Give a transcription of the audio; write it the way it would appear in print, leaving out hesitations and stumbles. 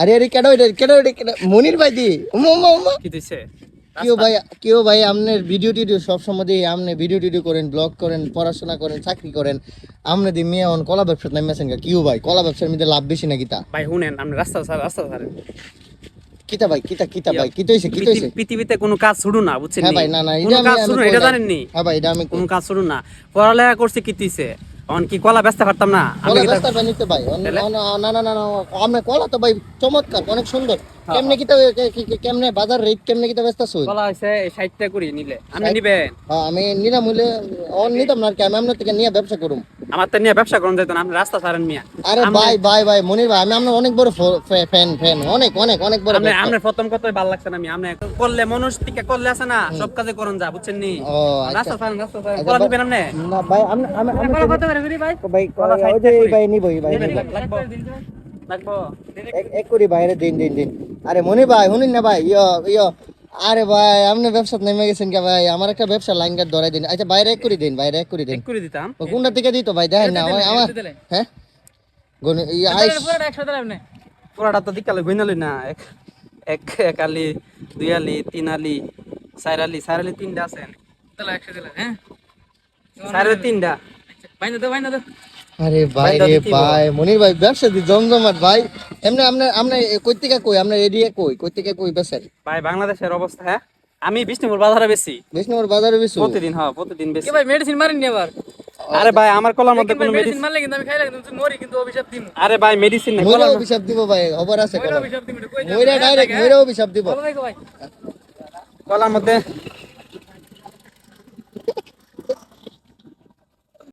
আরে আরে কেডা মনির ভাই দি উম্মা কি দিছে কেউ ভাই আপনার ভিডিও টিডিও সব সময় দিয়ে আপনি ভিডিও টিডিও করেন, ব্লগ করেন, পড়াশোনা করেন, চাকরি করেন, আপনি দিয়ে মেয়ে অন কলা ব্যবসা নামেছেন কেউ ভাই? কলা ব্যবসার মধ্যে লাভ বেশি নাকি তা? ভাই শুনেন আপনি রাস্তা কিতা ভাই কিতা ভাই কি হইছে পৃথিবীতে কোনো কাজ ছুড়ু না বুঝছেন? হ্যাঁ ভাই, না কোনো কাজ ছুড়ু এটা জানেন নি? হ্যাঁ ভাই, এটা আমি কোনো কাজ ছুড়ু না, পড়ালেখা করছি কিতিছে অন কি কলা বেচতে পারতাম না আমি? কলা ব্যবসা বানিতে ভাই না আমি কলা তো ভাই চমৎকার, অনেক সুন্দর। কেমনে কেমনে বাজার রেট কেমনে কিতা বেচতাছ? কলা হইছে 60 টাকা করে নিলে আপনি নিবেন? হ্যাঁ, আমি নিলাম হইলে নিতাম না আর কি, আমি আপনার থেকে নিয়ে ব্যবসা করুম। আমার তো নিয়ে ব্যবসা করুন যাইতো না, আপনি রাস্তা ছাড়েন মিয়া। আরে ভাই মনির ভাই, আমি আপনার অনেক বড় ফ্যান, অনেক বড়। আপনি প্রথম কথাই ভালো লাগছে না আমি, আপনি করলে মানুষ থেকে করলে আছে না সব কাজে করুন যা বুঝছেন নি? ও রাস্তা ছাড়েন কলা নিবেন আপনি? না ভাই, আমি কলা কত করে করি ভাই? ভাই কলা ওই যে ভাই নিবই ভাই লাগবো এক করি বাইরে দিন। আরে মনির ভাই শুনুন না ভাই, আরে ভাই আপনি ব্যবসা নেমে গেছেন কে ভাই? আমার একটা ব্যবসা লাইন গার্ড ধরাই দিন। আচ্ছা বাইরে এক করে দিন এক করে দিতাম। কোনটা থেকে দিত ভাই? দেখেন না আমার হ্যাঁ পুরাটা তো দিকালে গইনালি না, এক আলি, দুই আলি, তিন আলি, চার আলি তিনটা আছে। তাহলে 100 দিলেন? হ্যাঁ, চার আলি তিনটা বাইনা দাও। আরে ভাই রে ভাই, মনির ভাই ব্যবসা দি জমজমাট ভাই। এমনি আপনি কই থেকে কই আপনার এরিয়া কই থেকে কই বেচেন ভাই? বাংলাদেশের অবস্থা, হ্যাঁ আমি বিষ্ণুপুর বাজারে বেশি। বিষ্ণুপুর বাজারে বেচো প্রতিদিন বেশি। ভাই মেডিসিন মারেন নি আবার? আরে ভাই আমার কলার মধ্যে কোনো মেডিসিন মারলে কিন্তু আমি খাইলে কিন্তু মরি, কিন্তু অভিশাপ দিমু। আরে ভাই মেডিসিন নাই, মইরা অভিশাপ দিব ভাই, খবর আছে মইরা অভিশাপ দিমু, কই মইরা ডাইরেক্ট মইরা অভিশাপ দিব ভাই। কলার মধ্যে